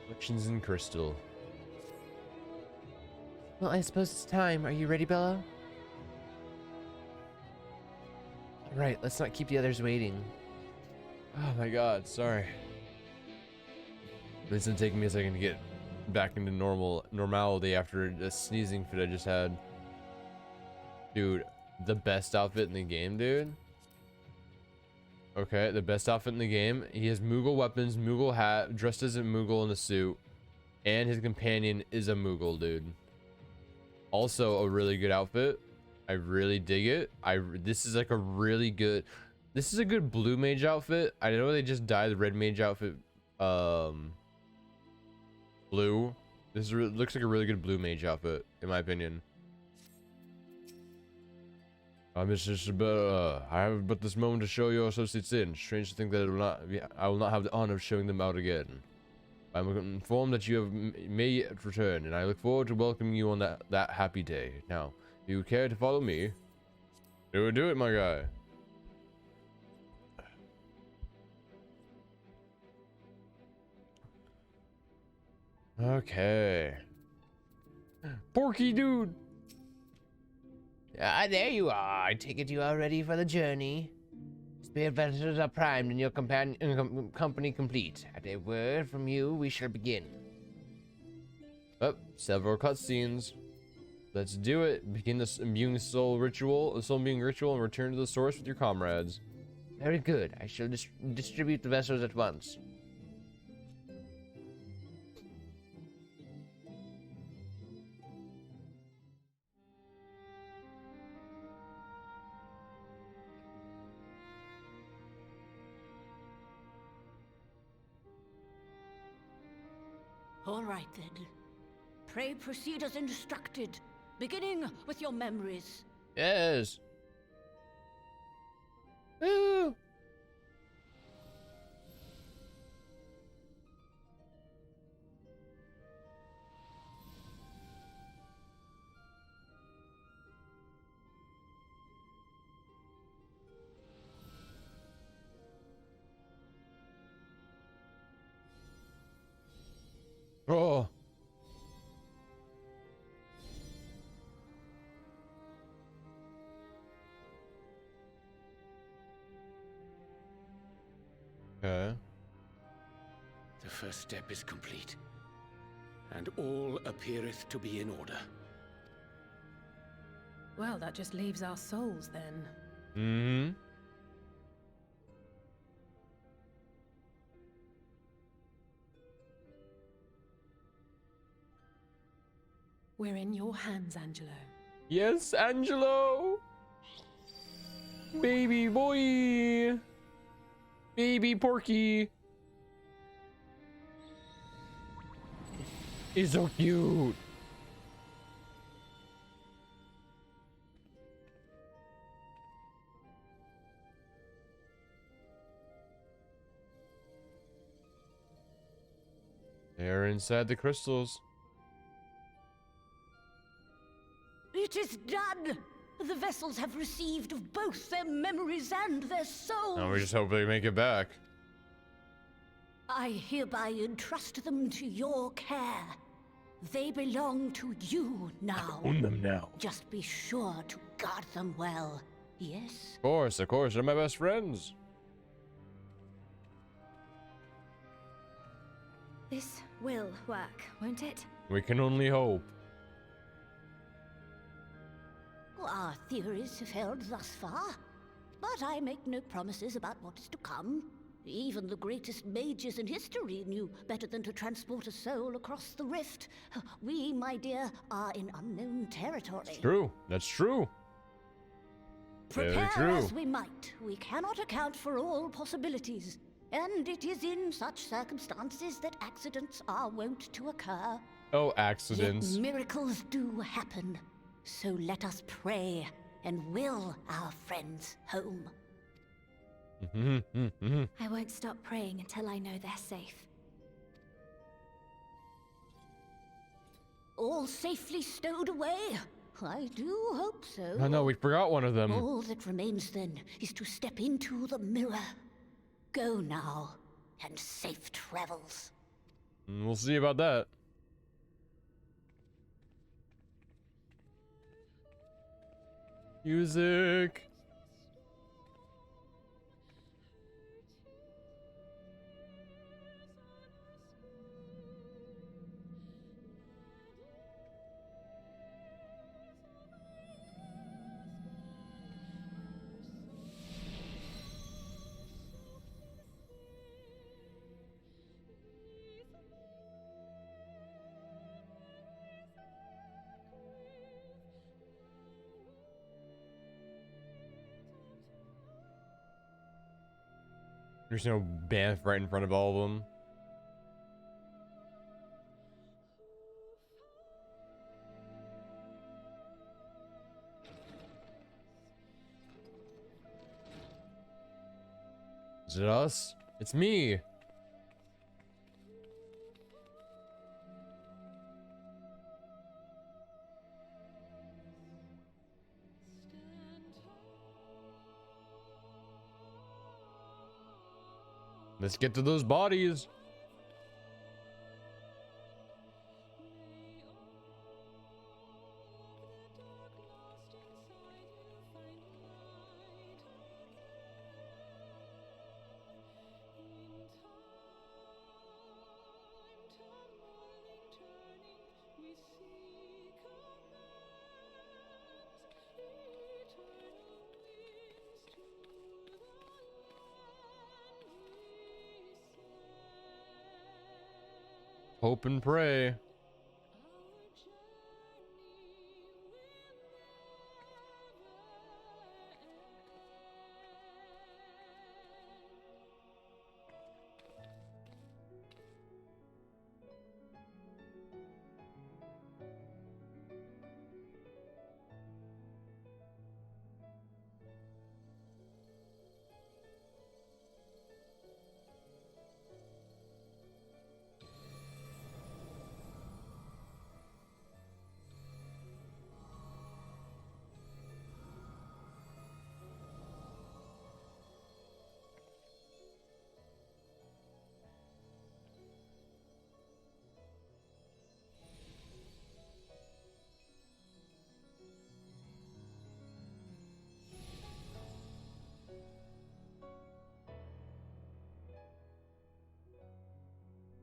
Reflections in crystal. Well, I suppose it's time. Are you ready, Bella? All right, let's not keep the others waiting. Oh my god, sorry. It's gonna take me a second to get back into normality after a sneezing fit I just had. Dude, the best outfit in the game, dude. Okay, the best outfit in the game. He has Moogle weapons, Moogle hat, dressed as a Moogle in a suit, and his companion is a Moogle, dude. Also a really good outfit. I really dig it. This is like a really good. This is a good blue mage outfit. I know they just dyed the red mage outfit blue. This looks like a really good blue mage outfit, in my opinion. It's just about, I have but this moment to show your associates in. Strange to think that I will not have the honor of showing them out again. I'm informed that you may yet return, and I look forward to welcoming you on that happy day. Now, if you care to follow me, do it, my guy. Okay. Porky dude. Ah, there you are. I take it you are ready for the journey. Spear vessels are primed and your company complete. At a word from you, we shall begin. Oh, several cutscenes. Let's do it. Begin the imbuing soul ritual, imbuing ritual, and return to the source with your comrades. Very good. I shall distribute the vessels at once. All right, then. Pray proceed as instructed, beginning with your memories. Yes. Woo. Oh. Okay. The first step is complete, and all appeareth to be in order. Well, that just leaves our souls then. Mm-hmm. We're in your hands, Angelo. Yes, Angelo. Baby boy. Baby Porky. He's so cute. They're inside the crystals. It is done! The vessels have received of both their memories and their souls. Now we just hope they make it back. I hereby entrust them to your care. They belong to you now. Own them now. Just be sure to guard them well. Yes? Of course, they're my best friends. This will work, won't it? We can only hope. Our theories have held thus far, but I make no promises about what is to come. Even the greatest mages in history knew better than to transport a soul across the rift. We, my dear, are in unknown territory. It's true. That's true. Very Prepare true. as we might, we cannot account for all possibilities. And it is in such circumstances that accidents are wont to occur. Oh, accidents. Yet miracles do happen. So let us pray and will our friends home. I won't stop praying until I know they're safe. All safely stowed away? I do hope so. Oh no, we forgot one of them. All that remains then is to step into the mirror. Go now, and safe travels. We'll see about that. Music. There's no Banff right in front of all of them. Is it us? It's me. Let's get to those bodies. Hope and pray.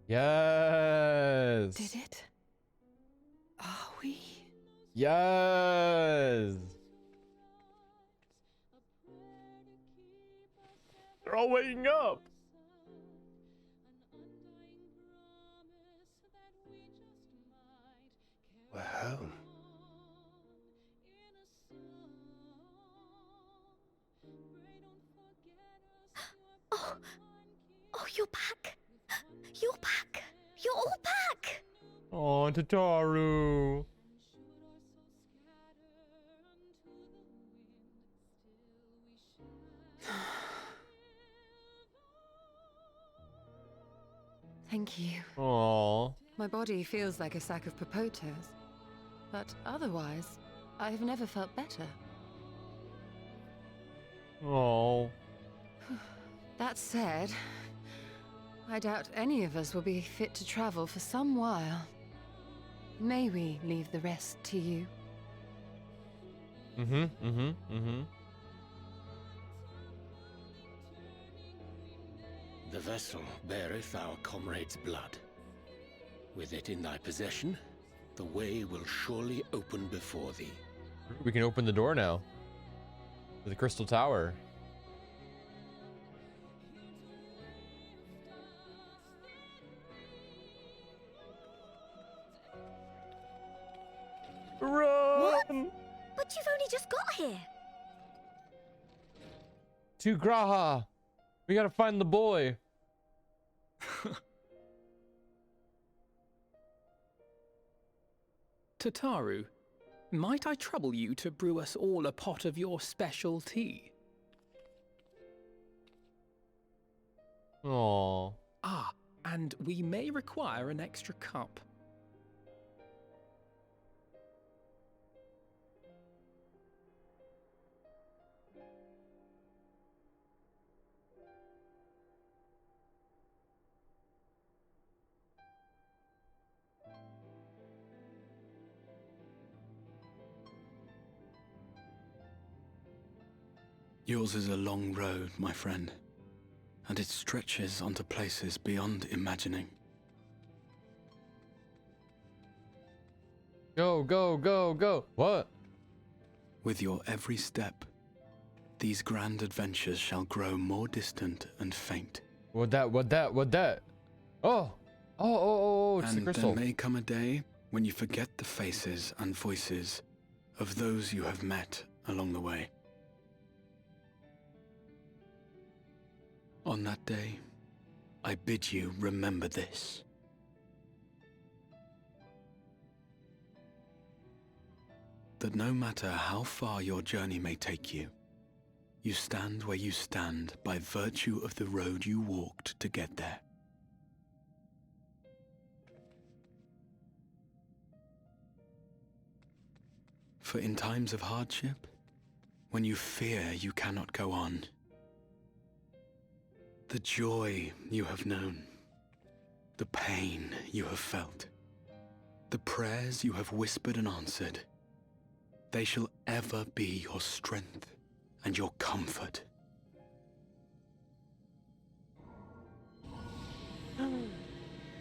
Yes. Did it? Are we? Yes. They're all waking up. We're home. Oh, oh, you're back. You're back. You're all back. Oh, Tataru. Thank you. Oh. My body feels like a sack of potatoes, but otherwise, I've never felt better. Oh. That said, I doubt any of us will be fit to travel for some while. May we leave the rest to you? The vessel beareth our comrade's blood. With it in thy possession, the way will surely open before thee. We can open the door now. To the Crystal Tower. Run! But you've only just got here. To Graha. We gotta find the boy. Tataru, might I trouble you to brew us all a pot of your special tea? Aww. Ah, and we may require an extra cup. Yours is a long road, my friend, and it stretches onto places beyond imagining. Go, go, go, go. What? With your every step, these grand adventures shall grow more distant and faint. What that? Oh, it's the And crystal. there may come a day when you forget the faces and voices of those you have met along the way. On that day, I bid you remember this. That no matter how far your journey may take you, you stand where you stand by virtue of the road you walked to get there. For in times of hardship, when you fear you cannot go on, the joy you have known, the pain you have felt, the prayers you have whispered and answered, they shall ever be your strength and your comfort.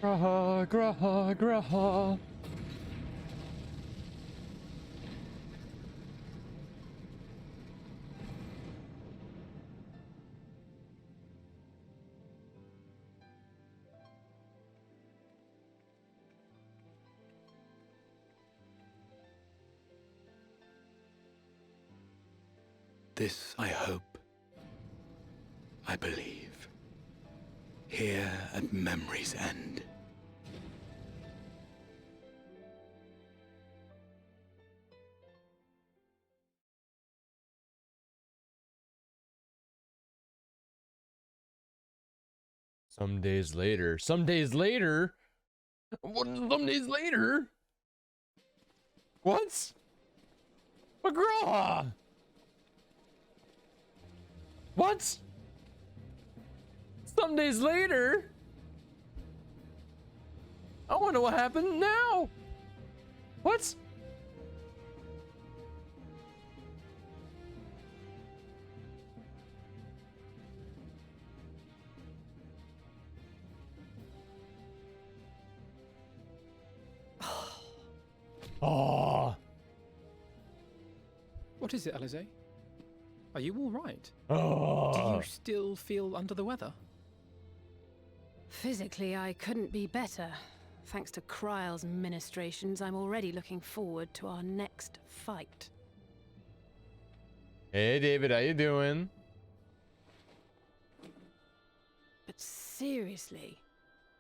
Graha, graha, graha. This I hope, I believe, here at memory's end. Some days later. Some days later? What? Some days later? What? McGraw! What? Some days later? I wonder what happened now. What? Oh. What is it, Alize? Are you all right? Oh. Do you still feel under the weather? Physically, I couldn't be better. Thanks to Kryle's ministrations, I'm already looking forward to our next fight. Hey, David, how you doing? But seriously,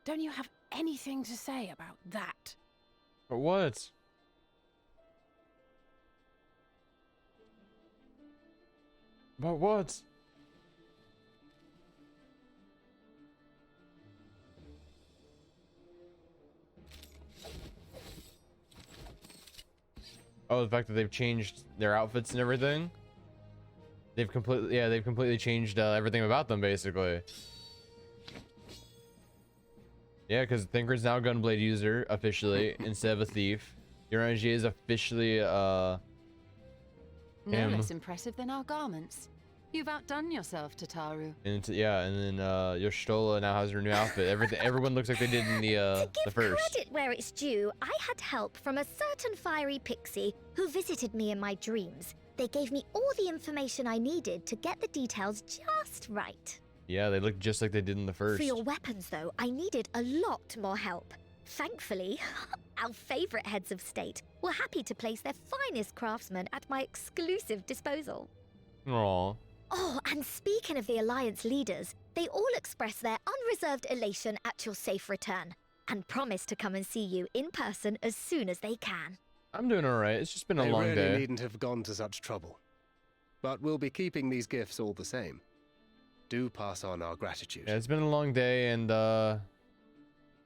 don't you have anything to say about that? But what? But what? Oh, the fact that they've changed their outfits and everything. They've completely changed everything about them, basically. Yeah, because Thinker's now a Gunblade user, officially, instead of a thief. Urangi is officially, No him. less impressive than our garments. You've outdone yourself, Tataru. And then Yoshitola now has her new outfit. Everyone looks like they did in To the give first. credit where it's due, I had help from a certain fiery pixie who visited me in my dreams. They gave me all the information I needed to get the details just right. Yeah, they look just like they did in the first. For your weapons, though, I needed a lot more help. Thankfully, our favorite heads of state were happy to place their finest craftsmen at my exclusive disposal. Aww. Oh, and speaking of the Alliance leaders, they all expressed their unreserved elation at your safe return and promise to come and see you in person as soon as they can. I'm doing alright. It's just been a They long really day. needn't have gone to such trouble. But we'll be keeping these gifts all the same. Do pass on our gratitude. Yeah, it's been a long day, and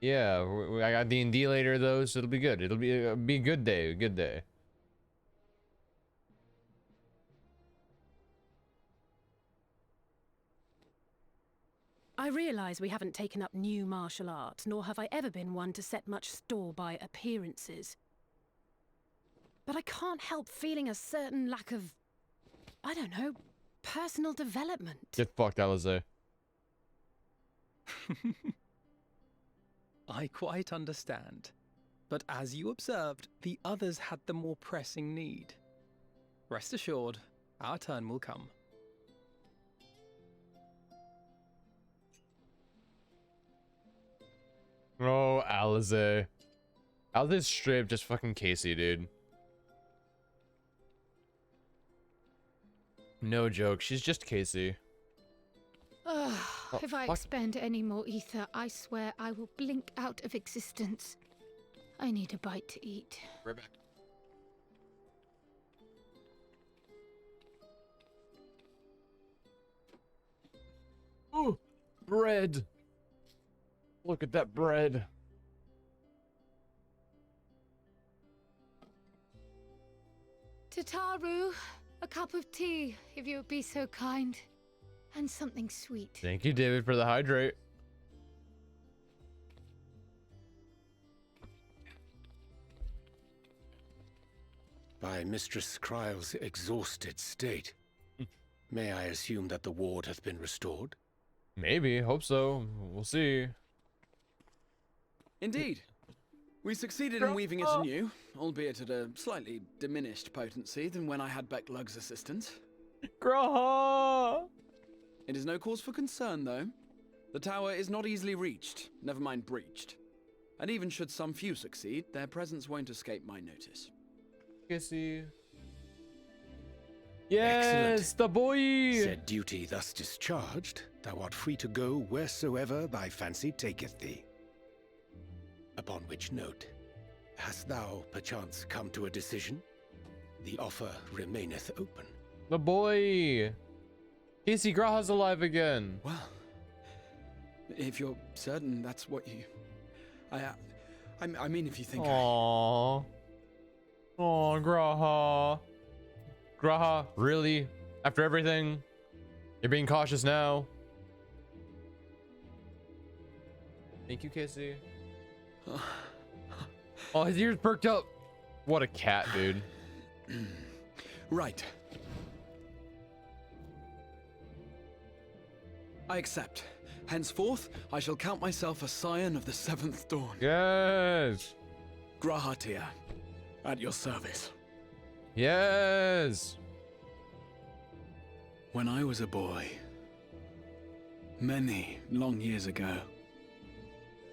yeah, I got D&D later though, so it'll be good. It'll be a good day. A good day. I realize we haven't taken up new martial arts, nor have I ever been one to set much store by appearances. But I can't help feeling a certain lack of, I don't know, personal development. Get fucked, Alize. I quite understand. But as you observed, the others had the more pressing need. Rest assured, our turn will come. Oh, Alize. Alize's straight up just fucking Casey, dude. No joke, she's just Casey. If I expend any more ether, I swear I will blink out of existence. I need a bite to eat. Right back. Ooh, bread. Look at that bread. Tataru, a cup of tea, if you would be so kind. And something sweet. Thank you, David, for the hydrate. By Mistress Kryle's exhausted state, may I assume that the ward hath been restored? Maybe, hope so. We'll see. Indeed. We succeeded in weaving it anew, albeit at a slightly diminished potency than when I had Becklug's assistance. Graha! It is no cause for concern, though. The tower is not easily reached, never mind breached. And even should some few succeed, their presence won't escape my notice. Kissy. Yes, Excellent. the boy! Said duty thus discharged, thou art free to go wheresoever thy fancy taketh thee. Upon which note, hast thou perchance come to a decision? The offer remaineth open. The boy! Casey, Graha's alive again. Well, if you're certain that's what you... I mean, if you think Aww. Aww, Graha. Graha, really? After everything? You're being cautious now. Thank you, Casey. Oh, his ears perked up. What a cat, dude. Right. I accept. Henceforth, I shall count myself a scion of the seventh dawn. Yes. Grahatia, at your service. Yes. When I was a boy, many long years ago,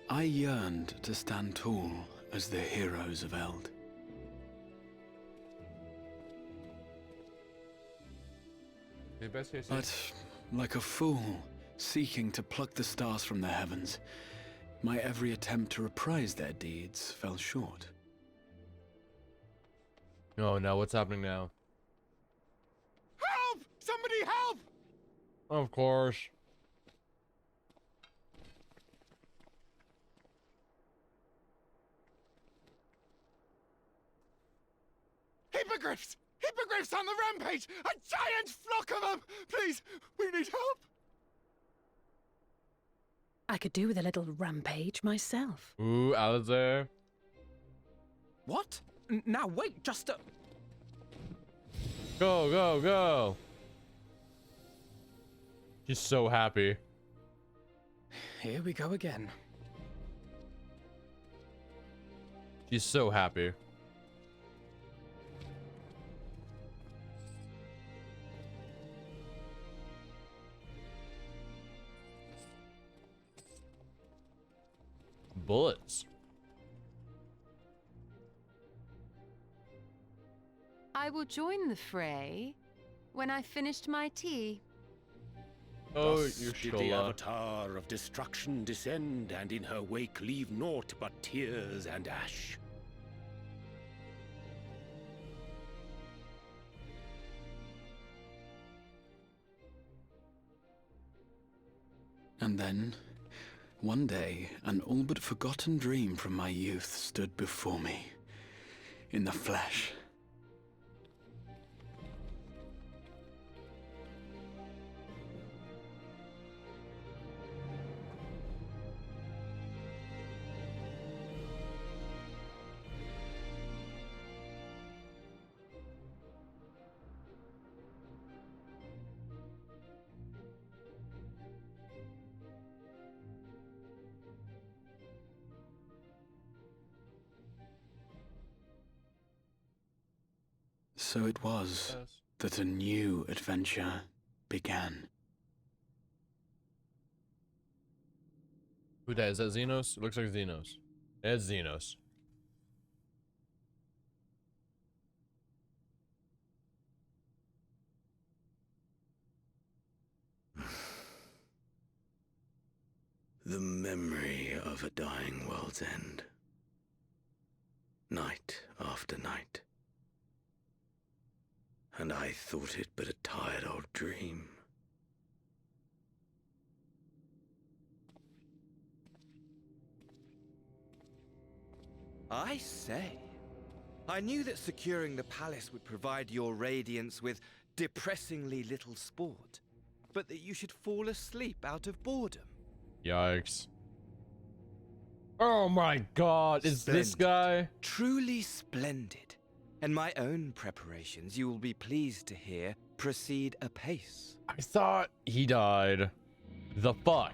I yearned to stand tall as the heroes of Eld. But, like a fool, seeking to pluck the stars from the heavens, my every attempt to reprise their deeds fell short. Oh no, what's happening now? Help! Somebody help! Of course. Hippogriffs! Hippogriffs on the rampage! A giant flock of them! Please, we need help! I could do with a little rampage myself. Ooh, Alize. What? Now wait, just a... Go, go, go. She's so happy. Here we go again. She's so happy. Bullets. I will join the fray when I finished my tea. Oh, Thus you did the shola. avatar of destruction descend, and in her wake leave naught but tears and ash. And then, one day, an all but forgotten dream from my youth stood before me, in the flesh. So it was that a new adventure began. Who that? Is that Xenos? It looks like Xenos. It's Xenos. The memory of a dying world's end. Night after night. And I thought it but a tired old dream. I say, I knew that securing the palace would provide your radiance with depressingly little sport, but that you should fall asleep out of boredom. Yikes. Oh my god, is this guy? Truly splendid. And my own preparations, you will be pleased to hear, proceed apace. I thought he died. The fuck?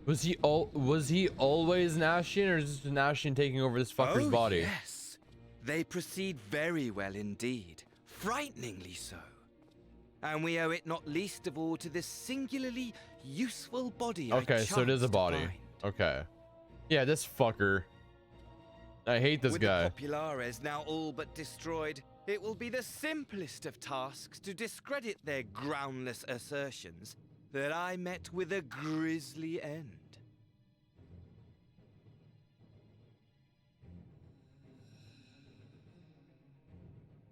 Was he always an Ashen, or is this an Ashen taking over this fucker's body? Yes. They proceed very well indeed. Frighteningly so. And we owe it not least of all to this singularly useful body. Okay, so it is a body. Okay. Yeah, this fucker. I hate this guy. With the Populares now all but destroyed, it will be the simplest of tasks to discredit their groundless assertions that I met with a grisly end.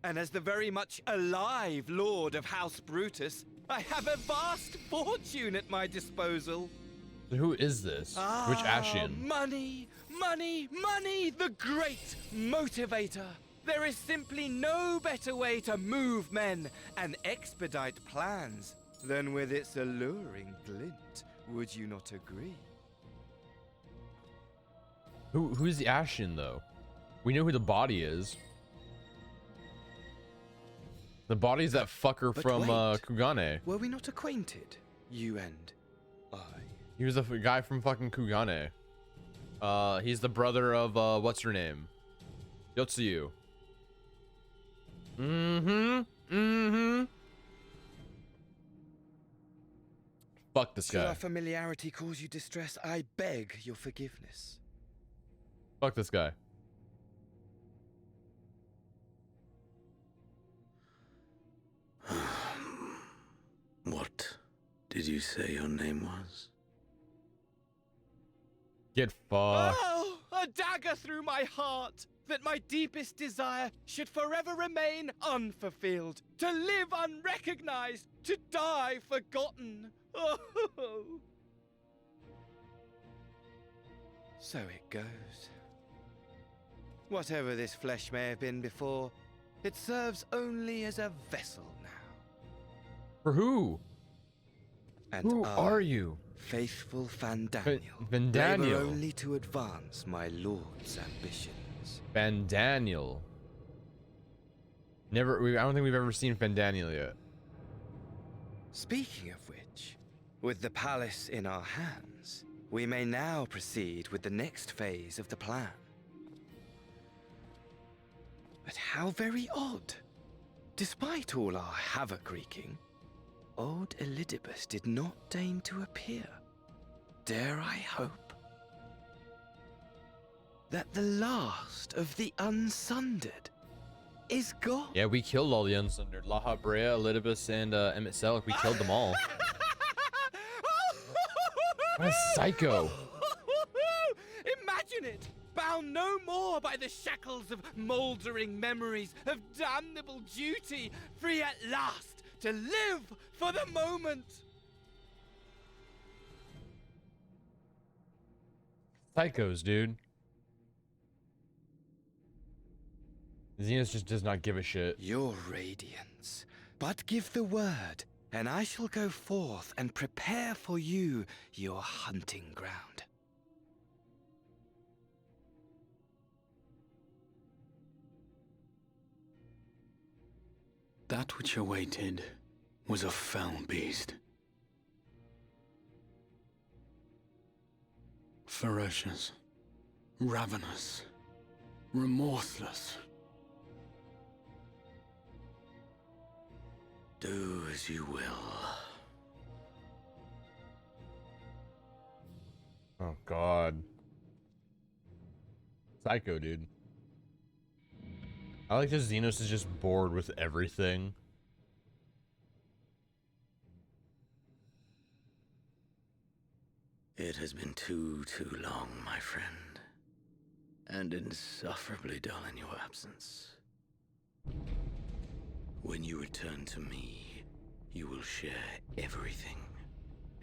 And as the very much alive Lord of House Brutus, I have a vast fortune at my disposal. Who is this? Which Ashen? Money, money, money, the great motivator. There is simply no better way to move men and expedite plans than with its alluring glint. Would you not agree? Who's the Ashen though? We know who the body is. The body's that fucker from Kugane. Were we not acquainted, you and I? He was a guy from fucking Kugane. He's the brother of what's her name? Yotsuyu. Fuck this guy. Should our familiarity cause you distress? I beg your forgiveness. Fuck this guy. What did you say your name was? Get fucked. Oh, a dagger through my heart, that my deepest desire should forever remain unfulfilled, to live unrecognized, to die forgotten. Oh. So it goes. Whatever this flesh may have been before, it serves only as a vessel now. For who? And who are you? Faithful Fandaniel. Fandaniel. Labor only to advance my lord's ambitions. Fandaniel. I don't think we've ever seen Fandaniel yet. Speaking of which, with the palace in our hands, we may now proceed with the next phase of the plan. But how very odd. Despite all our havoc wreaking, old Elidibus did not deign to appear. Dare I hope that the last of the Unsundered is gone? Yeah, we killed all the Unsundered. Laha Brea, Elidibus, and Emmett Selleck. We killed them all. What a psycho. Imagine it! Bound no more by the shackles of mouldering memories, of damnable duty, free at last to live for the moment. Psychos, dude. Xenos just does not give a shit. Your radiance. But give the word, and I shall go forth and prepare for you your hunting ground. That which awaited was a fell beast. Ferocious, ravenous, remorseless. Do as you will. Oh god. Psycho, dude. I like that Xenos is just bored with everything. It has been too long, my friend, and insufferably dull in your absence. When you return to me, you will share everything.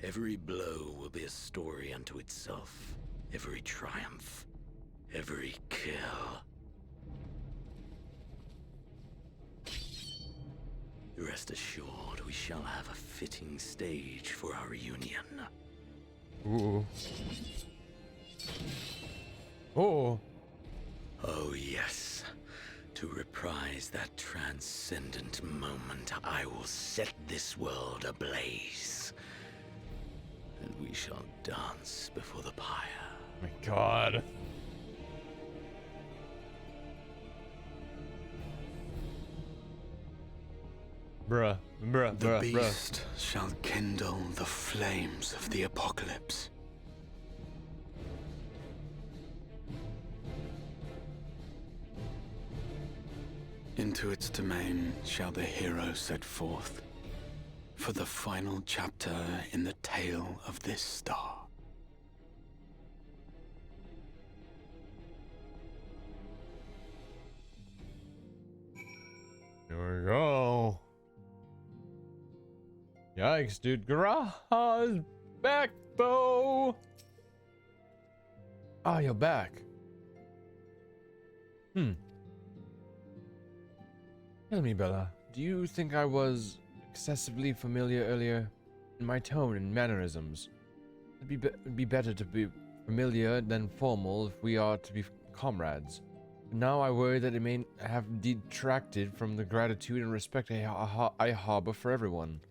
Every blow will be a story unto itself. Every triumph, every kill. Rest assured, we shall have a fitting stage for our reunion. Ooh. Oh. Oh, yes. To reprise that transcendent moment, I will set this world ablaze. And we shall dance before the pyre. My god. Bruh. The beast shall kindle the flames of the apocalypse. Into its domain shall the hero set forth for the final chapter in the tale of this star. Here we go. Yikes, dude. Garaha's back, though. Oh, you're back. Tell me, Bella, do you think I was excessively familiar earlier in my tone and mannerisms? It'd be better to be familiar than formal if we are to be comrades. But now I worry that it may have detracted from the gratitude and respect I harbor for everyone.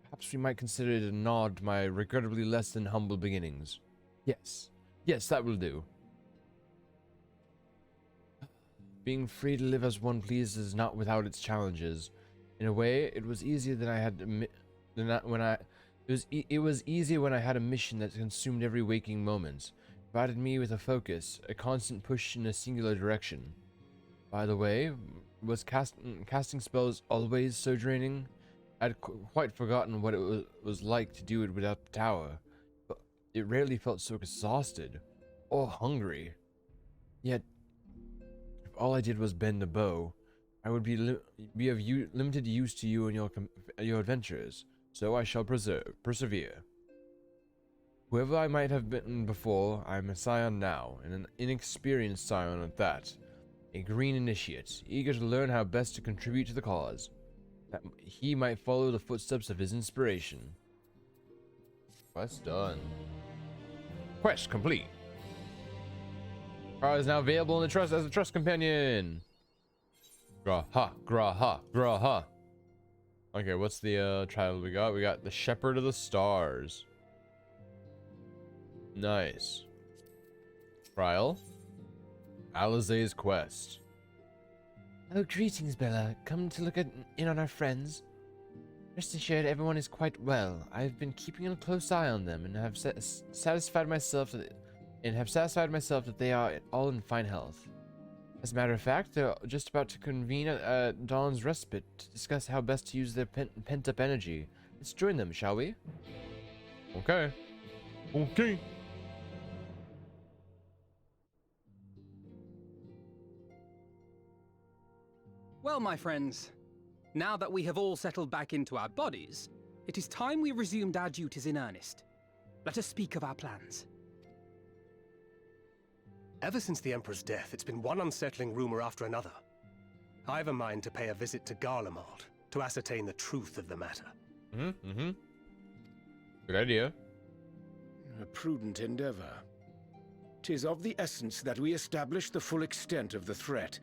Perhaps we might consider it a nod to my regrettably less than humble beginnings. Yes, that will do. Being free to live as one pleases is not without its challenges. In a way, it was easier than I had it was easier when I had a mission that consumed every waking moment, provided me with a focus, a constant push in a singular direction. By the way, was casting spells always so draining? I'd quite forgotten what it was like to do it without the tower. But it rarely felt so exhausted or hungry. Yet, if all I did was bend a bow, I would be of limited use to you and your adventures. So I shall persevere. Whoever I might have been before, I am a scion now, and an inexperienced scion at that. A green initiate, eager to learn how best to contribute to the cause, that he might follow the footsteps of his inspiration. Quest done. Quest complete. Carl is now available in the trust as a trust companion. Graha. Okay, what's the title we got? We got the Shepherd of the Stars. Nice. Trial. Alizé's quest. Oh, greetings, Bella. Come to look in on our friends. Rest assured, everyone is quite well. I've been keeping a close eye on them and have satisfied myself that they are all in fine health. As a matter of fact, they're just about to convene at Dawn's Respite to discuss how best to use their pent-up energy. Let's join them, shall we? Okay. Well, my friends, now that we have all settled back into our bodies, it is time we resumed our duties in earnest. Let us speak of our plans. Ever since the Emperor's death, it's been one unsettling rumor after another. I have a mind to pay a visit to Garlemald to ascertain the truth of the matter. Good idea. A prudent endeavor. 'Tis of the essence that we establish the full extent of the threat,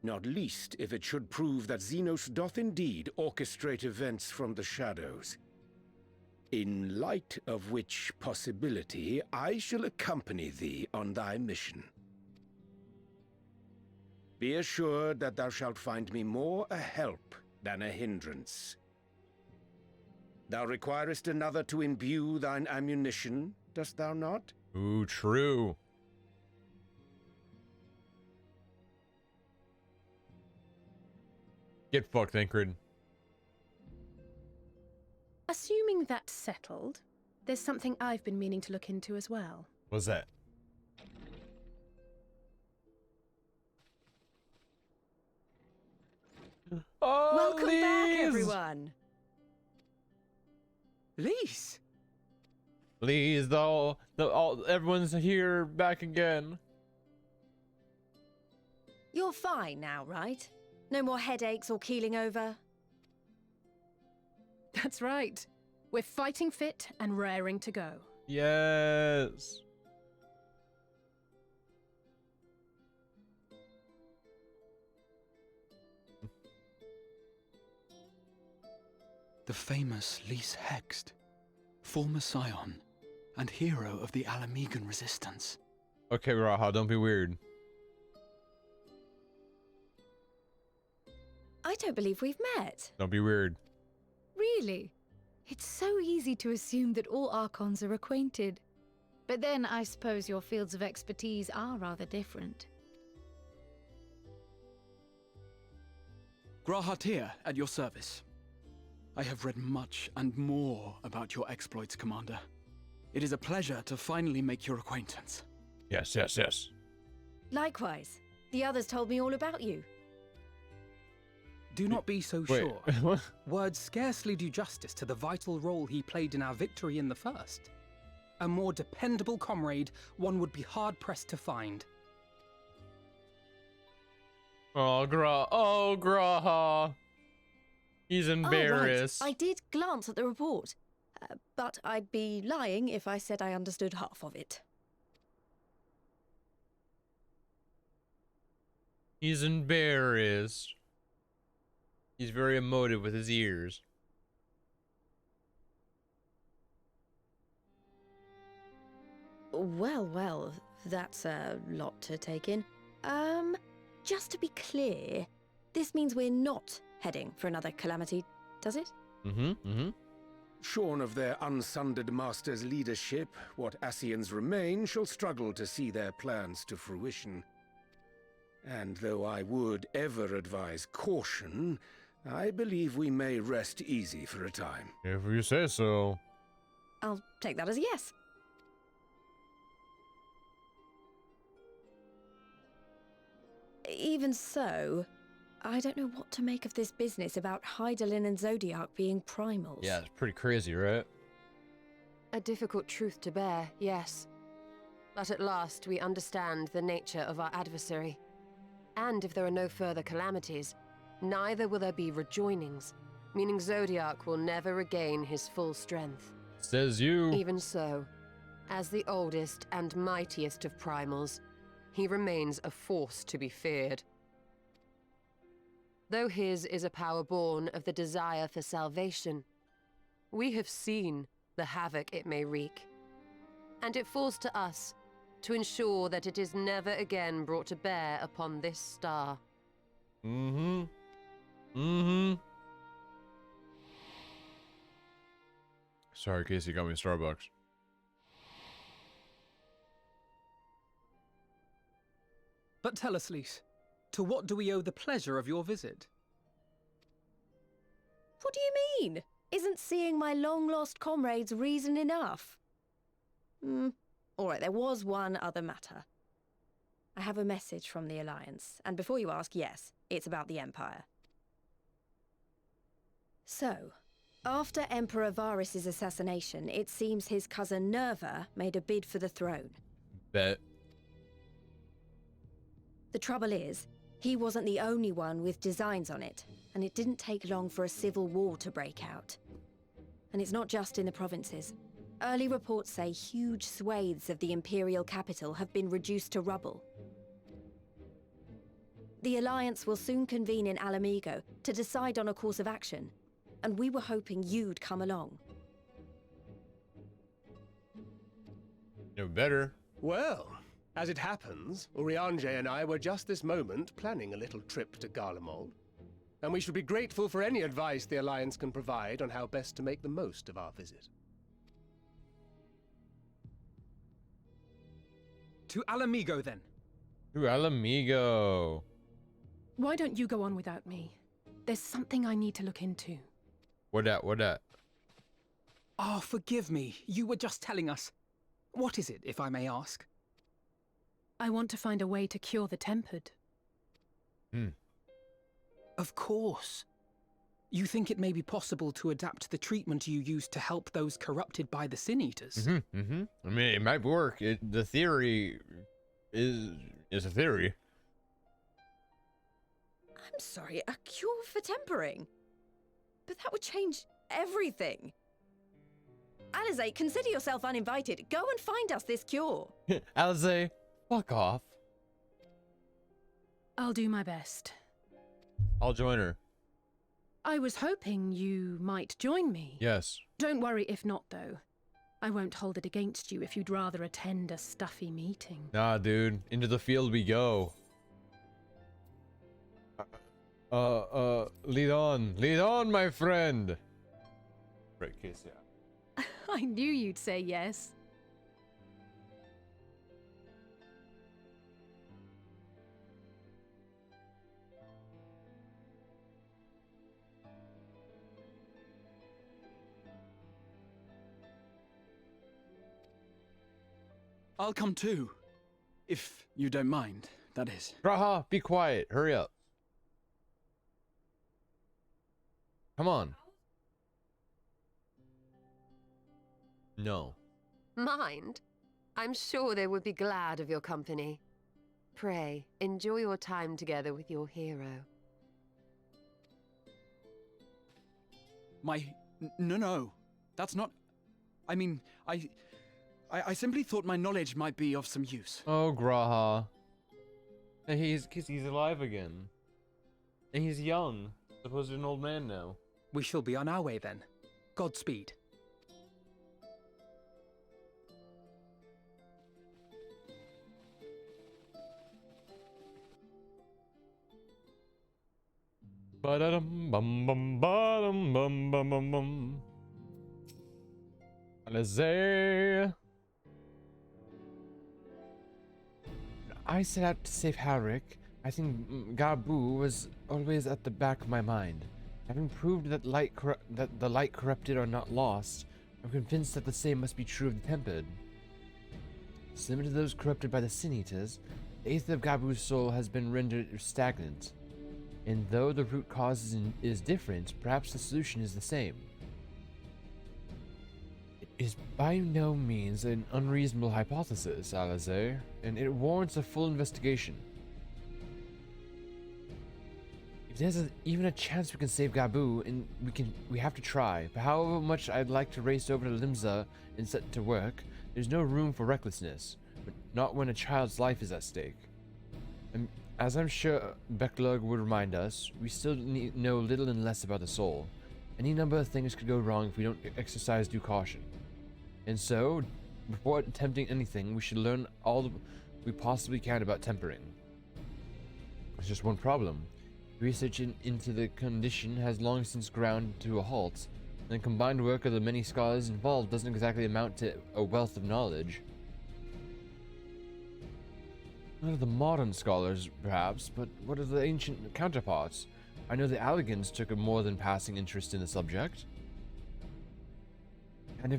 not least if it should prove that Xenos doth indeed orchestrate events from the shadows. In light of which possibility, I shall accompany thee on thy mission. Be assured that thou shalt find me more a help than a hindrance. Thou requirest another to imbue thine ammunition, dost thou not? Ooh, true. Get fucked, Thancred. Assuming that's settled, there's something I've been meaning to look into as well. What's that? Oh, Welcome back, Lise! everyone. Lise! Lise, everyone's here back again. You're fine now, right? No more headaches or keeling over? That's right. We're fighting fit and raring to go. Yes. The famous Lise Hext, former scion and hero of the Alamegan resistance. Okay, Raha, don't be weird. I don't believe we've met. Don't be weird. Really? It's so easy to assume that all Archons are acquainted. But then I suppose your fields of expertise are rather different. Grahatir, at your service. I have read much and more about your exploits, Commander. It is a pleasure to finally make your acquaintance. Yes, yes, yes. Likewise. The others told me all about you. Do not be so Wait, sure. what? Words scarcely do justice to the vital role he played in our victory in the first. A more dependable comrade one would be hard-pressed to find. Oh, Graha. He's embarrassed. Oh, right. I did glance at the report, but I'd be lying if I said I understood half of it. He's embarrassed. He's very emotive with his ears. Well, that's a lot to take in. Just to be clear, this means we're not heading for another calamity, does it? Shorn of their unsundered master's leadership, what Ascians remain shall struggle to see their plans to fruition. And though I would ever advise caution, I believe we may rest easy for a time. If you say so. I'll take that as a yes. Even so, I don't know what to make of this business about Hydaelyn and Zodiac being primals. Yeah, it's pretty crazy, right? A difficult truth to bear, yes. But at last we understand the nature of our adversary. And if there are no further calamities, neither will there be rejoinings, meaning Zodiac will never regain his full strength. Says you. Even so, as the oldest and mightiest of primals, he remains a force to be feared. Though his is a power born of the desire for salvation, we have seen the havoc it may wreak, and it falls to us to ensure that it is never again brought to bear upon this star. Sorry, Casey got me Starbucks. But tell us, Lise, to what do we owe the pleasure of your visit? What do you mean? Isn't seeing my long-lost comrades reason enough? Alright, there was one other matter. I have a message from the Alliance, and before you ask, yes, it's about the Empire. So, after Emperor Varys' assassination, it seems his cousin Nerva made a bid for the throne. Bet. The trouble is, he wasn't the only one with designs on it, and it didn't take long for a civil war to break out. And it's not just in the provinces. Early reports say huge swathes of the Imperial capital have been reduced to rubble. The Alliance will soon convene in Alamigo to decide on a course of action, and we were hoping you'd come along. No better. Well, as it happens, Urianger and I were just this moment planning a little trip to Garlemald. and we should be grateful for any advice the Alliance can provide on how best to make the most of our visit. To Alamigo, then. To Alamigo. Why don't you go on without me? There's something I need to look into. What that? Oh, forgive me. You were just telling us. What is it, if I may ask? I want to find a way to cure the tempered. Of course. You think it may be possible to adapt the treatment you use to help those corrupted by the Sin Eaters? I mean, it might work. The theory is a theory. I'm sorry, a cure for tempering? But that would change everything. Alize, consider yourself uninvited. Go and find us this cure. Alize, fuck off. I'll do my best. I'll join her. I was hoping you might join me. Yes. Don't worry if not, though. I won't hold it against you if you'd rather attend a stuffy meeting. Nah, dude. Into the field we go. Lead on, my friend. Right, kiss, yeah. I knew you'd say yes. I'll come too. If you don't mind, that is. Raha, be quiet. Hurry up. Come on. No. Mind? I'm sure they would be glad of your company. Pray, enjoy your time together with your hero. No. That's not... I mean, I simply thought my knowledge might be of some use. Oh, Graha. And he's alive again. And he's young. Supposed to be an old man now. We shall be on our way then. Godspeed. Ba-da-dum, bum, bum, ba-dum, bum, bum, bum, bum. Alize. I set out to save Halric. I think Gabu was always at the back of my mind. Having proved that the light corrupted are not lost, I'm convinced that the same must be true of the tempered. Similar to those corrupted by the Sin Eaters, the eighth of Gabu's soul has been rendered stagnant. And though the root cause is different, perhaps the solution is the same. It is by no means an unreasonable hypothesis, Alize, and it warrants a full investigation. If there's even a chance we can save Gabu, and we have to try. But however much I'd like to race over to Limsa and set to work, there's no room for recklessness, but not when a child's life is at stake. And as I'm sure Beklug would remind us, we still know little and less about the soul. Any number of things could go wrong if we don't exercise due caution. And so, before attempting anything, we should learn all we possibly can about tempering. There's just one problem. Research into the condition has long since ground to a halt, and the combined work of the many scholars involved doesn't exactly amount to a wealth of knowledge. Not of the modern scholars, perhaps, but what of the ancient counterparts? I know the Alligans took a more than passing interest in the subject. And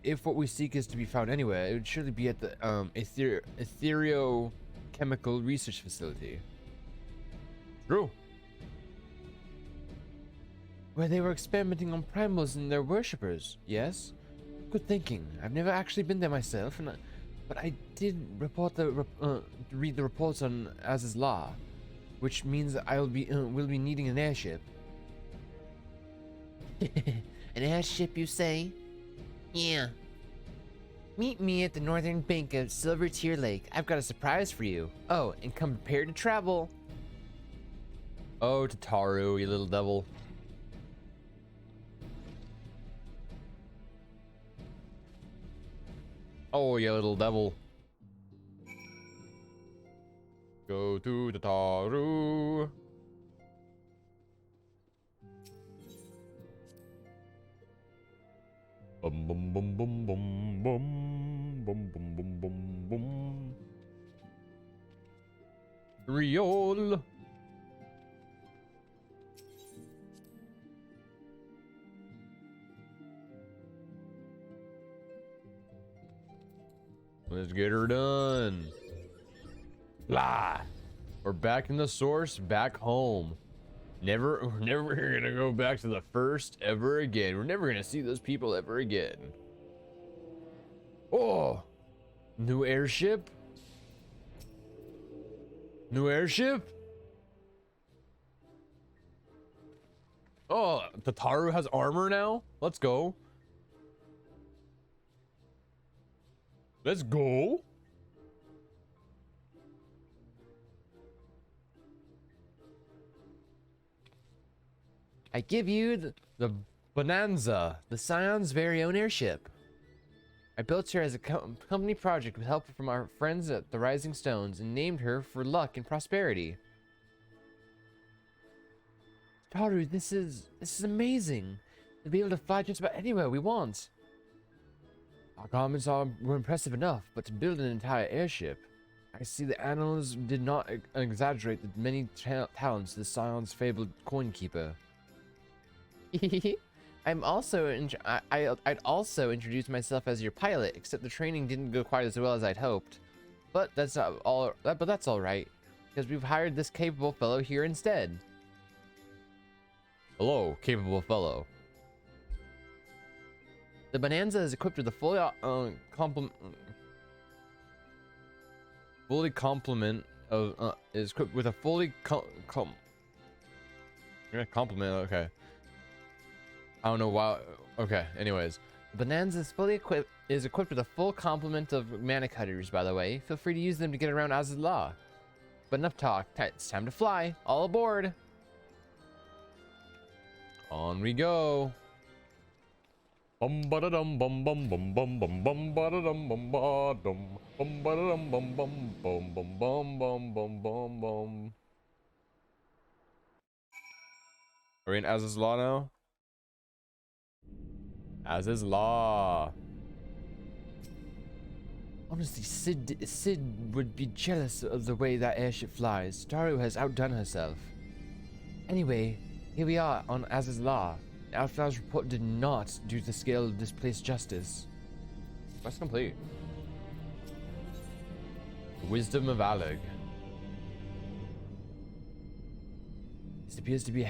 if what we seek is to be found anywhere, it would surely be at the ethereochemical research facility. True. Where they were experimenting on primals and their worshippers, yes? Good thinking. I've never actually been there myself, but I did read the reports on Az's Law, which means we'll be needing an airship. An airship, you say? Yeah. Meet me at the northern bank of Silver Tear Lake. I've got a surprise for you. Oh, and come prepared to travel. Oh, Tataru, you little devil. Oh, you little devil. Go to Tataru. Bum bum bum bum bum bum bum bum bum bum bum. Riol. Let's get her done. Blah. We're back in the source, back home. We're never gonna go back to the first ever again. We're never gonna see those people ever again. Oh, new airship. New airship. Oh, Tataru has armor now. Let's go. Let's go. I give you the Bonanza, the Scion's very own airship. I built her as a company project with help from our friends at the Rising Stones and named her for luck and prosperity. Taru, this is amazing. To be able to fly just about anywhere we want. Our garments were impressive enough, but to build an entire airship, I see the annals did not exaggerate the many talents of the Scion's fabled coin keeper. I'd also introduce myself as your pilot, except the training didn't go quite as well as I'd hoped. But that's not all. But that's all right, because we've hired this capable fellow here instead. Hello, capable fellow. The Bonanza is equipped with a fully complement of is equipped with a fully complement. Okay. I don't know why. Okay. Anyways, Bonanza is equipped with a full complement of mana cutters. By the way, feel free to use them to get around Azizla. But enough talk. It's time to fly. All aboard. On we go. Bum ba da dum bum bum bum bum bum bum ba da dum bum ba dum bum ba da dum bum bum bum bum bum bum bum bum bum. Are we in Azizla now? Azizla. Honestly, Sid would be jealous of the way that airship flies. Taru has outdone herself. Anyway, here we are on Azizla. Alpha's report did not do the scale of this place justice. Quest complete. Wisdom of Alig. This appears to be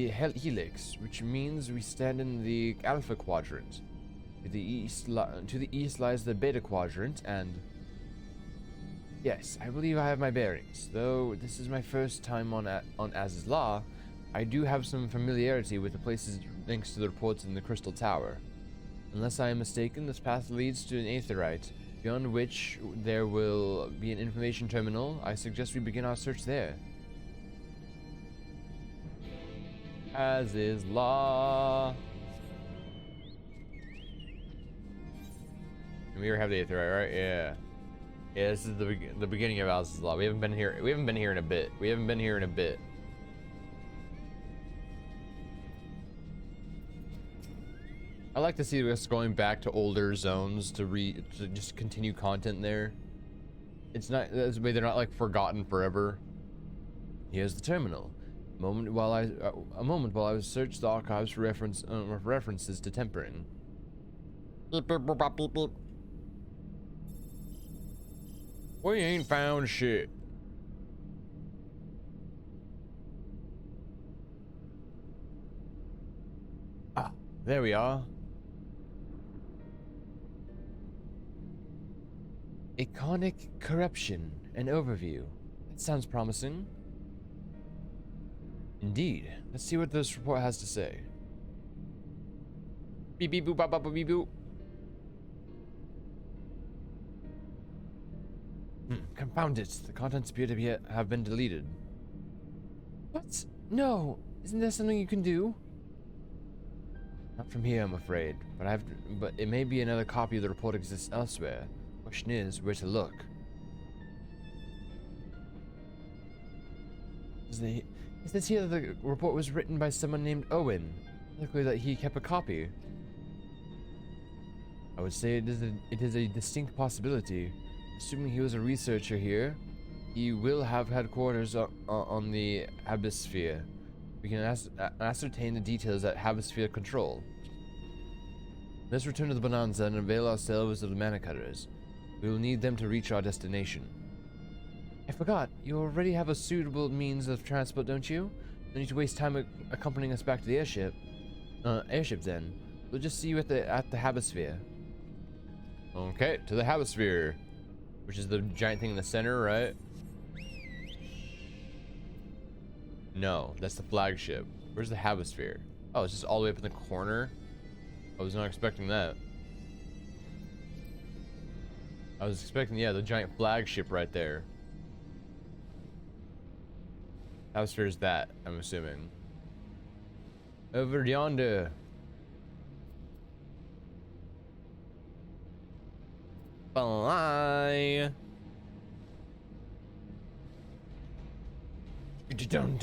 Helix, which means we stand in the Alpha Quadrant. To the east lies the Beta Quadrant, and yes, I believe I have my bearings. Though this is my first time on Azizla, I do have some familiarity with the places thanks to the reports in the Crystal Tower. Unless I am mistaken, this path leads to an aetherite, beyond which there will be an information terminal. I suggest we begin our search there. Azizla. We have the aetherite, right? Yeah. Yeah, this is the beginning of Azizla. We haven't been here in a bit. I like to see us going back to older zones to just continue content there. It's not this way, they're not like forgotten forever. Here's the terminal. A moment while I searched the archives for references to tempering. Beep, beep, boop, bop, beep, beep. We ain't found shit. Ah, there we are. Iconic corruption, an overview. That sounds promising. Indeed. Let's see what this report has to say. Beep beep boop bop bop beep boop. Confound it. The contents appear to have been deleted. What? No! Isn't there something you can do? Not from here, I'm afraid. But it may be another copy of the report exists elsewhere. Question is, where to look? It says here that the report was written by someone named Owen. Likely that he kept a copy. I would say it is a distinct possibility. Assuming he was a researcher here, he will have headquarters on the Abysphere. We can ascertain the details at Abysphere Control. Let's return to the Bonanza and avail ourselves of the Mana Cutters. We will need them to reach our destination. I forgot, you already have a suitable means of transport, don't you? No need to waste time accompanying us back to the airship. Airship then. We'll just see you at the Abysphere. Okay, to the Abysphere, which is the giant thing in the center, right? No, that's the flagship. Where's the Abysphere? Oh, it's just all the way up in the corner. I was not expecting that. I was expecting, yeah, the giant flagship right there. Abysphere is that, I'm assuming. Over yonder. Bye. Don't.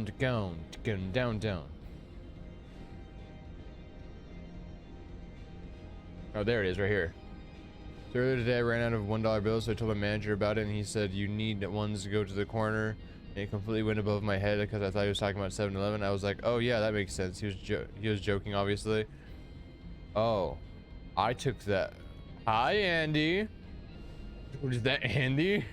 Down. Oh, there it is, right here. So earlier today I ran out of $1 bills, so I told my manager about it, and he said you need ones to go to the corner. And it completely went above my head because I thought he was talking about 7-Eleven. I was like, oh yeah, that makes sense. He was joking, obviously. Oh, I took that. Hi, Andy. Is that Andy?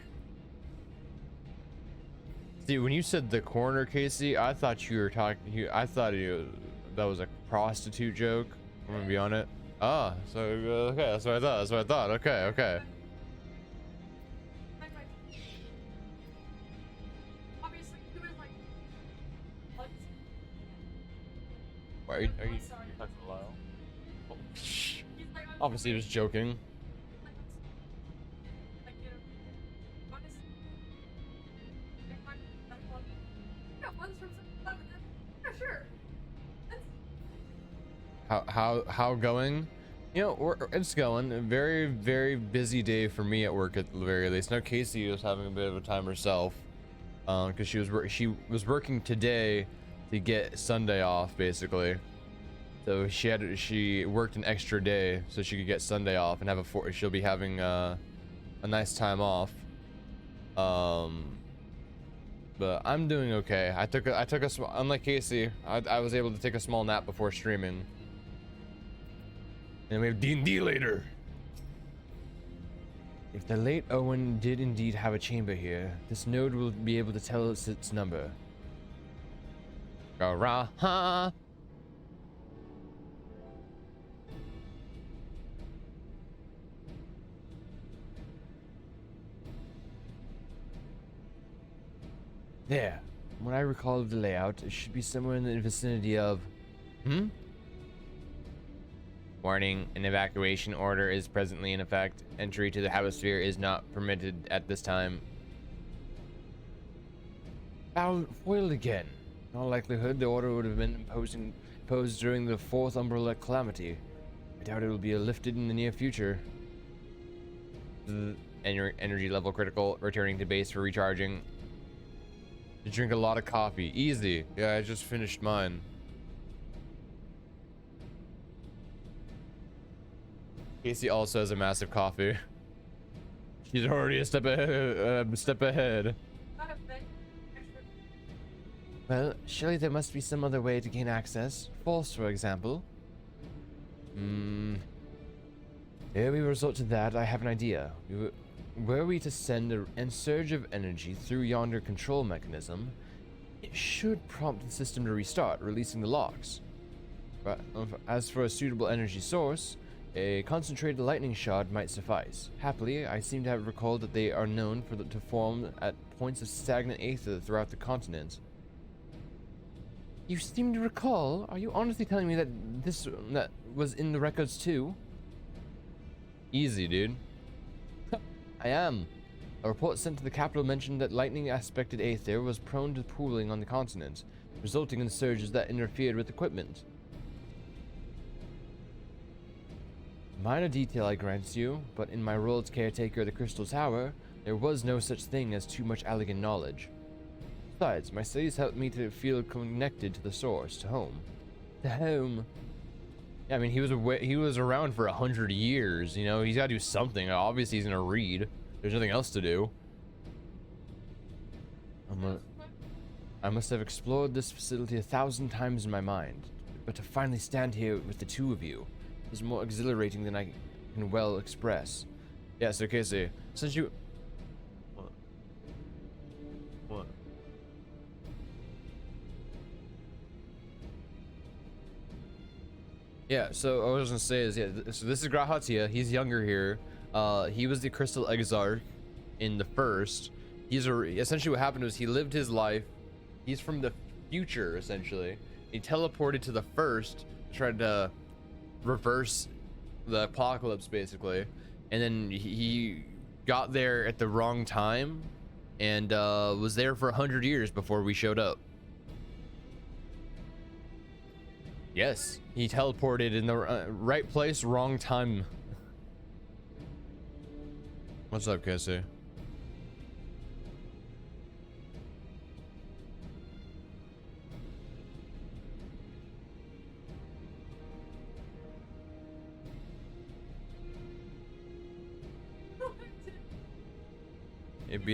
See, when you said the corner, Casey, I thought you were talking. I thought that was a prostitute joke. I'm gonna be on it. Ah, so okay, that's what I thought. Okay. Why are you talking low? Oh, obviously, he was joking. How going? You know, it's going. A very, very busy day for me at work at the very least. Now Casey was having a bit of a time herself, because she was working today to get Sunday off, basically. So she worked an extra day so she could get Sunday off and have she'll be having a nice time off. But I'm doing okay. I took a unlike Casey, I was able to take a small nap before streaming. And we have D&D later. If the late Owen did indeed have a chamber here, this node will be able to tell us its number. Rah-ha! There. From what I recall of the layout, it should be somewhere in the vicinity of... Warning, an evacuation order is presently in effect. Entry to the Hemisphere is not permitted at this time. Foiled again. In all likelihood, the order would have been imposed during the 4th Umbrella Calamity. I doubt it will be lifted in the near future. Energy level critical. Returning to base for recharging. You drink a lot of coffee. Easy. Yeah, I just finished mine. Casey also has a massive coffee. She's already a step ahead. Well, surely there must be some other way to gain access. Force, for example. Ere we resort to that, I have an idea. Were we to send a surge of energy through yonder control mechanism, it should prompt the system to restart, releasing the locks. But as for a suitable energy source, a concentrated lightning shot might suffice. Happily, I seem to have recalled that they are known to form at points of stagnant aether throughout the continent. You seem to recall? Are you honestly telling me that that was in the records too? Easy, dude. I am. A report sent to the capital mentioned that lightning-aspected aether was prone to pooling on the continent, resulting in surges that interfered with equipment. Minor detail, I grant you, but in my role as caretaker of the Crystal Tower, there was no such thing as too much elegant knowledge. Besides, my studies helped me to feel connected to the source, to home. To home. Yeah, I mean, he was around for 100 years, you know, he's gotta do something. Obviously, he's gonna read. There's nothing else to do. I must have explored this facility 1,000 times in my mind, but to finally stand here with the two of you is more exhilarating than I can well express. Yeah, so Casey, since you... What? Yeah, so what I was gonna say is, yeah, so this is Grahatia. He's younger here. He was the Crystal Exarch in the first. Essentially what happened was he lived his life. He's from the future, essentially. He teleported to the first, tried to reverse the apocalypse, basically. And then he got there at the wrong time and was there for 100 years before we showed up. Yes, he teleported in the right place, wrong time. What's up, Casey? It'd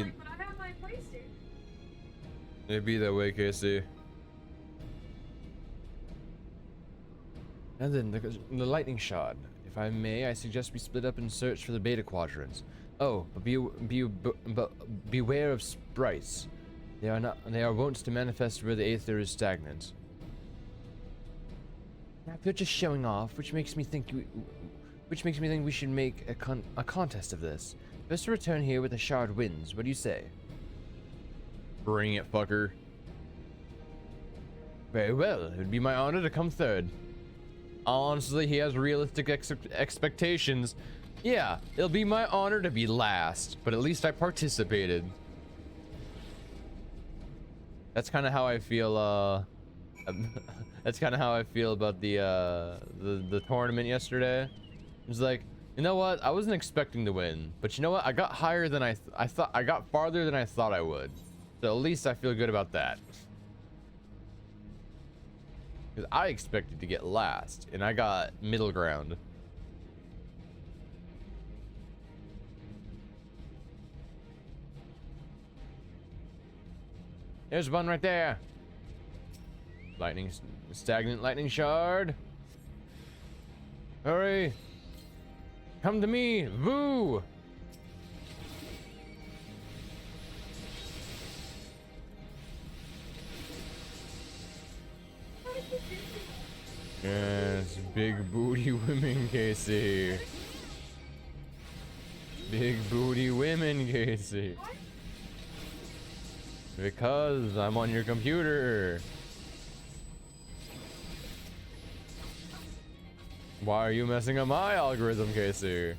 be that way, Casey. And then the lightning shard. If I may, I suggest we split up and search for the beta quadrants. Oh, but beware of sprites. They are wont to manifest where the aether is stagnant. Now, if you're just showing off, which makes me think we should make a contest of this. Best to return here with a shard wins. What do you say? Bring it, fucker. Very well. It would be my honor to come third. Honestly, he has realistic expectations. Yeah, it'll be my honor to be last, but at least I participated. That's kind of how I feel. That's kind of how I feel about the tournament yesterday. It was like, you know what? I wasn't expecting to win, but you know what? I got higher than I thought. I got farther than I thought I would. So at least I feel good about that. Because I expected to get last, and I got middle ground. There's one right there. Stagnant lightning shard. Hurry. Come to me. Voo. Yes, big booty women, Casey. Big booty women, Casey. Because I'm on your computer. Why are you messing up my algorithm, Casey?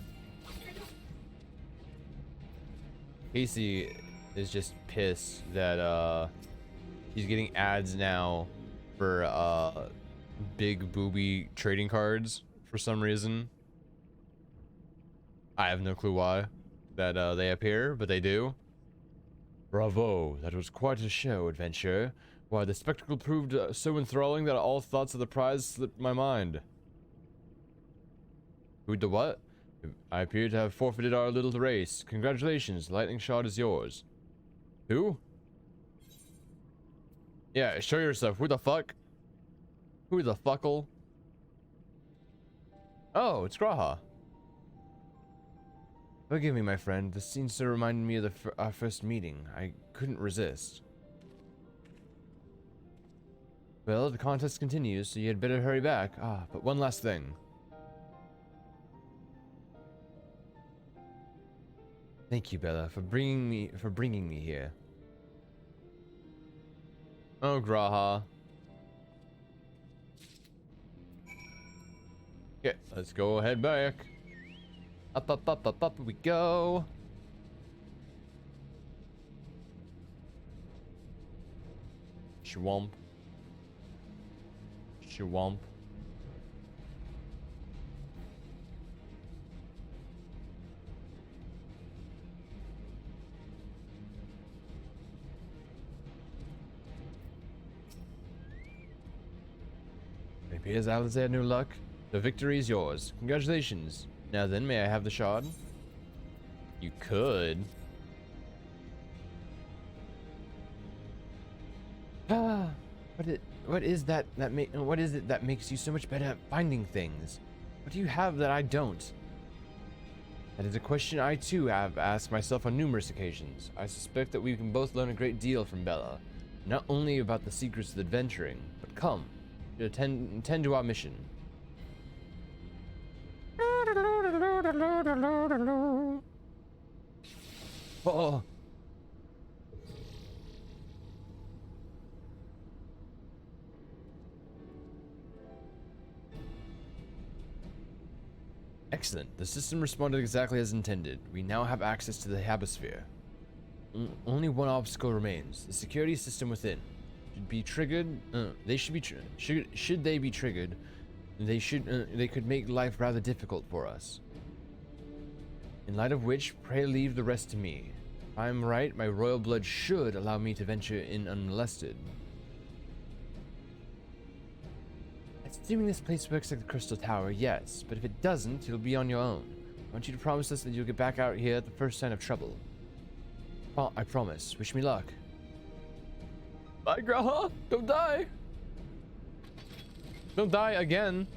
Casey is just pissed that he's getting ads now for big booby trading cards for some reason. I have no clue why that they appear, but they do. Bravo, that was quite a show, adventure. Why, the spectacle proved so enthralling that all thoughts of the prize slipped my mind. Who the what? I appear to have forfeited our little race. Congratulations, lightning shot is yours. Who? Yeah, show yourself. Who the fuck? Who the fuckle? Oh, it's Graha. Forgive me, my friend. The scene still reminded me of our first meeting. I couldn't resist. Well, the contest continues, so you had better hurry back. Ah, but one last thing. Thank you, Bella, for bringing me here. Oh, Graha. Okay, let's go head back. Up we go. Schwamp. Schwamp. It appears Alice had no luck. The victory is yours. Congratulations. Now then, may I have the shard? You could. Ah, what is it that makes you so much better at finding things? What do you have that I don't? That is a question I too have asked myself on numerous occasions. I suspect that we can both learn a great deal from Bella, not only about the secrets of adventuring, but come, to attend to our mission. Oh. Excellent. The system responded exactly as intended. We now have access to the Habosphere. Only one obstacle remains. The security system within. Should be triggered. Should they be triggered, they could make life rather difficult for us. In light of which, pray leave the rest to me. If I am right, my royal blood should allow me to venture in unmolested. Assuming this place works like the Crystal Tower, yes, but if it doesn't, you'll be on your own. I want you to promise us that you'll get back out here at the first sign of trouble. I promise. Wish me luck. Bye, Graha. Don't die. Don't die again.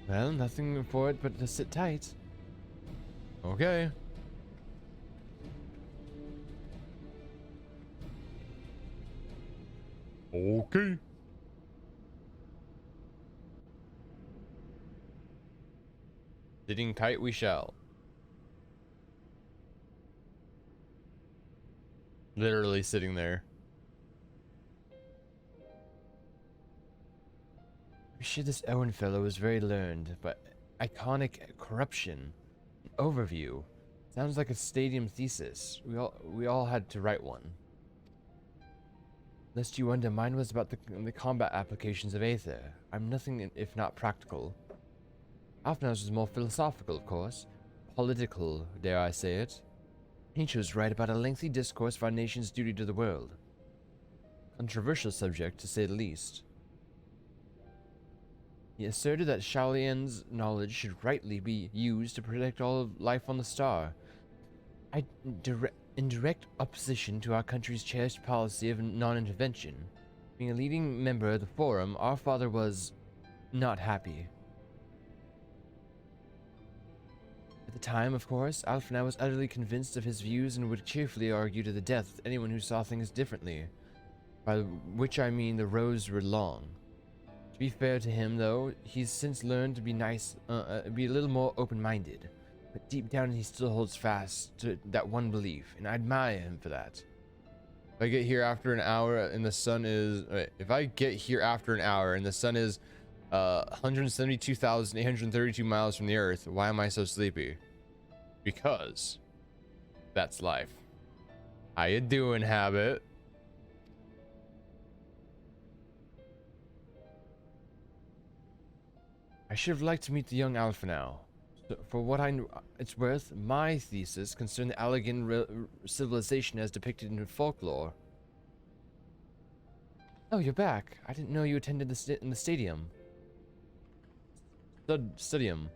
Well, nothing for it but to sit tight. Okay. Okay. Sitting tight we shall. Literally sitting there. I'm sure this Owen fellow is very learned, but iconic corruption. An overview. Sounds like a stadium thesis. We all had to write one. Lest you wonder, mine was about the combat applications of Aether. I'm nothing if not practical. Alphanau's was more philosophical, of course. Political, dare I say it. Nietzsche was right about a lengthy discourse of our nation's duty to the world. Controversial subject, to say the least. He asserted that Shalian's knowledge should rightly be used to protect all of life on the star. In direct opposition to our country's cherished policy of non-intervention. Being a leading member of the Forum, our father was not happy. At the time, of course, Alphanau was utterly convinced of his views and would cheerfully argue to the death with anyone who saw things differently. By which I mean the roads were long. To be fair to him, though, he's since learned to be be a little more open-minded. But deep down he still holds fast to that one belief, and I admire him for that. If I get here after an hour and the sun is... If I get here after an hour and the sun is 172,832 miles from the Earth, why am I so sleepy? Because that's life. How you doing, Habit? I should have liked to meet the young Alphanau. For what it's worth, my thesis concerned the Allegan civilization as depicted in folklore. Oh, you're back. I didn't know you attended in the stadium. Studium.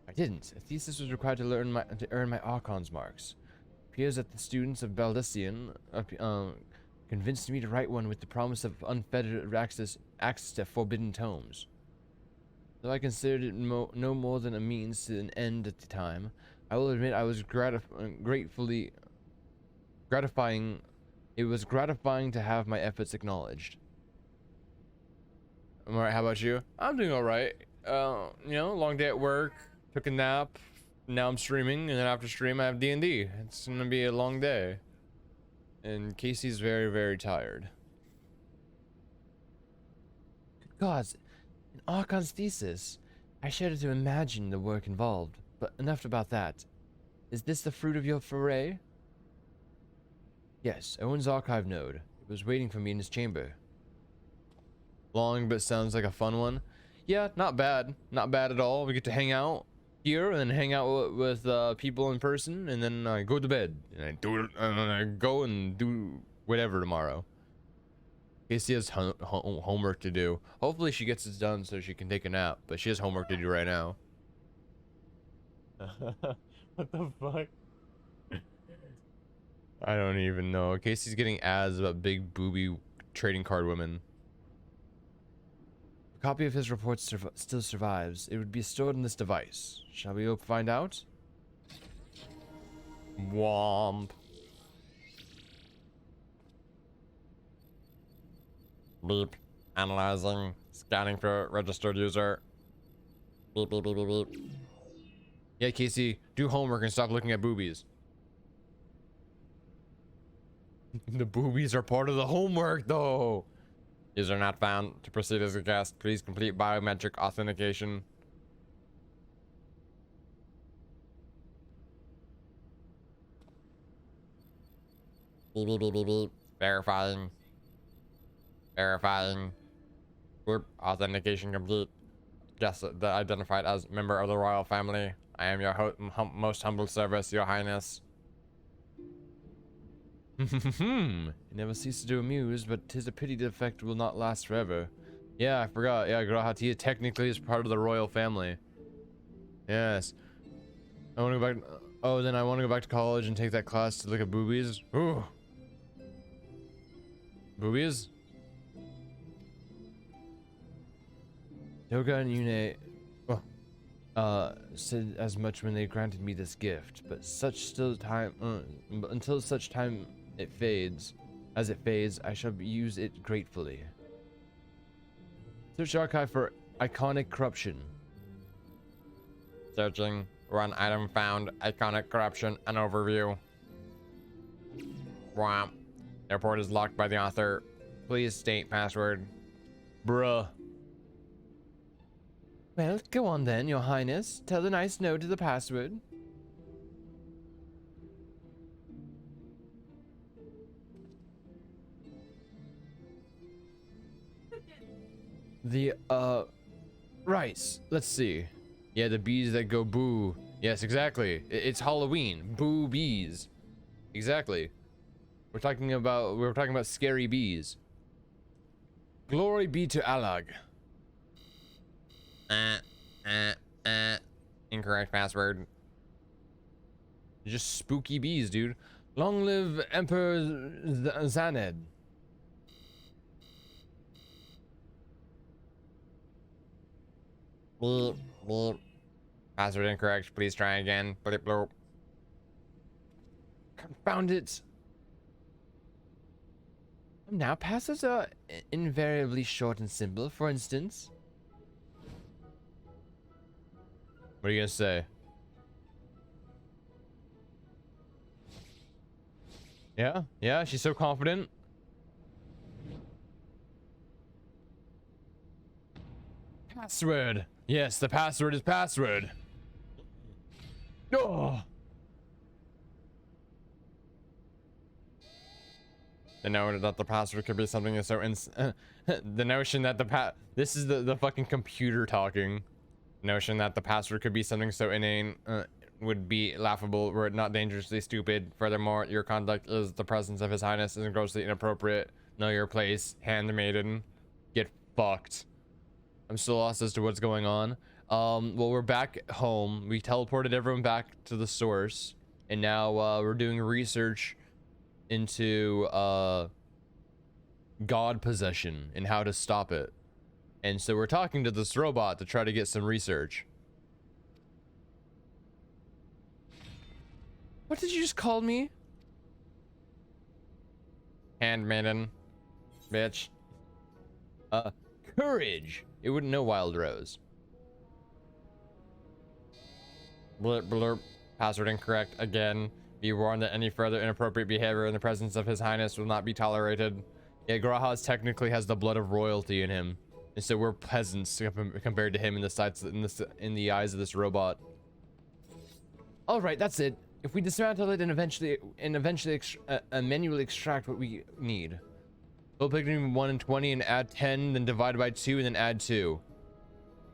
I didn't. A thesis was required to earn my Archon's marks. It appears that the students of Baldician convinced me to write one with the promise of unfettered access to forbidden tomes. Though I considered it no more than a means to an end at the time, I will admit I was gratifying. It was gratifying to have my efforts acknowledged. I'm alright. How about you? I'm doing alright. You know, long day at work. Took a nap. Now I'm streaming, and then after stream I have D&D. It's gonna be a long day. And Casey's very, very tired. Good gods. In Archon's thesis, I shudder to imagine the work involved. But enough about that. Is this the fruit of your foray? Yes, Owen's archive node. It was waiting for me in his chamber. Long, but sounds like a fun one. Yeah, not bad. Not bad at all. We get to hang out here and hang out with people in person, and then I go to bed. And I do it, and then I go and do whatever tomorrow. Casey has homework to do. Hopefully she gets it done so she can take a nap, but she has homework to do right now. What the fuck? I don't even know. Casey's getting ads about big booby trading card women. A copy of his report still survives. It would be stored in this device. Shall we find out? Womp. Beep. Analyzing. Scanning for registered user. Beep, beep, beep, beep, beep. Yeah, Casey, do homework and stop looking at boobies. The boobies are part of the homework, though. User not found. To proceed as a guest, please complete biometric authentication. Beep, beep, beep, beep, beep. Verifying. Verifying. Group authentication complete. Guest identified as member of the royal family. I am your most humble service, your highness. It never ceases to amuse, but 'tis a pity the effect will not last forever. Yeah, I forgot. Yeah, Grahatia technically is part of the royal family. Yes. I want to go back. Oh, then I want to go back to college and take that class to look at boobies. Ooh. Boobies? Toga and Yune said as much when they granted me this gift, but until such time it fades. As it fades, I shall use it gratefully. Search archive for iconic corruption. Searching. Run item found. Iconic corruption. An overview. Wow. The report is locked by the author. Please state password. Bruh. Well, go on then, your highness. Tell the nice no to the password. Rice. Let's see. Yeah, the bees that go boo. Yes, exactly. It's Halloween. Boo bees. Exactly. We're talking about scary bees. Glory be to Alag. Incorrect password. Just spooky bees, dude. Long live Emperor Zaned. Beep, beep. Password incorrect. Please try again. Blip, bloop. Confound it. Now, passwords are invariably short and simple, for instance. What are you gonna say? Yeah, she's so confident. Password. Yes, the password is password. Oh. The notion that the password could be something that's so the notion that this is the fucking computer talking. Notion that the password could be something so inane would be laughable were it not dangerously stupid. Furthermore, your conduct is the presence of His Highness is grossly inappropriate. Know your place, handmaiden. Get fucked. I'm still lost as to what's going on. Well, we're back home. We teleported everyone back to the source, and now we're doing research into god possession and how to stop it. And so we're talking to this robot to try to get some research. What did you just call me? Handmaiden. Bitch. Courage. It wouldn't know Wild Rose. Blurp, blurp. Password incorrect again. Be warned that any further inappropriate behavior in the presence of His Highness will not be tolerated. Yeah, Grahas technically has the blood of royalty in him. And so we're peasants compared to him in the eyes of this robot. All right, that's it. If we dismantle it and eventually manually extract what we need. Fill between 1 and 20 and add 10, then divide by 2 and then add 2.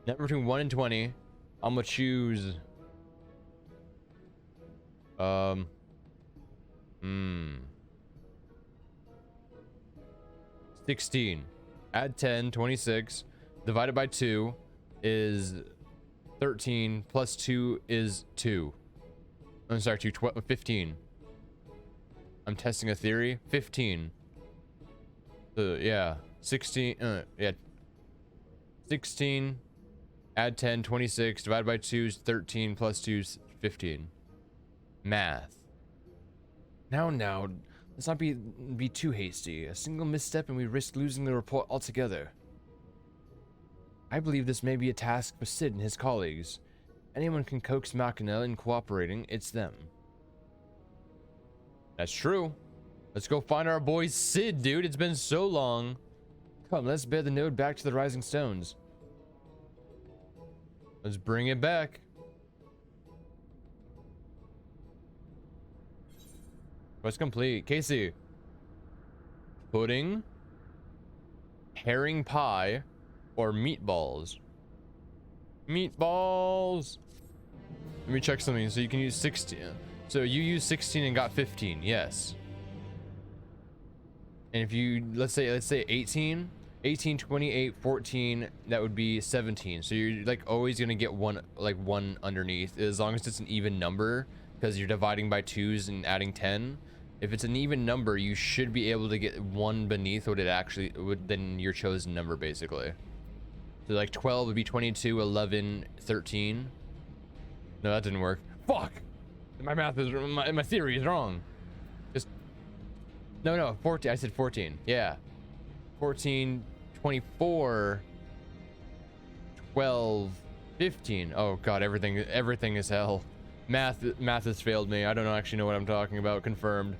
Number between 1 and 20. I'm gonna choose 16. Add 10, 26. Divided by 2 is 13. Plus 2 is 2. I'm sorry, 15. I'm testing a theory. 15. Yeah. 16. Yeah. 16. Add 10, 26. Divided by 2 is 13. Plus 2 is 15. Math. Now, let's not be too hasty. A single misstep and we risk losing the report altogether. I believe this may be a task for Sid and his colleagues. Anyone can coax Machina in cooperating, it's them. That's true. Let's go find our boy Sid, dude. It's been so long. Come, let's bear the node back to the Rising Stones. Let's bring it back. Quest complete. Casey. Pudding, herring pie, or meatballs? Meatballs. Let me check something. So you can use 16. So you used 16 and got 15. Yes. And if you let's say 18, 28, 14, that would be 17. So you're like always gonna get one underneath as long as it's an even number, because you're dividing by 2s and adding 10. If it's an even number, you should be able to get one beneath what it actually would, then your chosen number basically. So like 12 would be 22, 11, 13. No, that didn't work. Fuck! My math is, my theory is wrong. Just, no, 14, I said 14, yeah. 14, 24, 12, 15. Oh God, everything is hell. Math has failed me. I don't actually know what I'm talking about. Confirmed.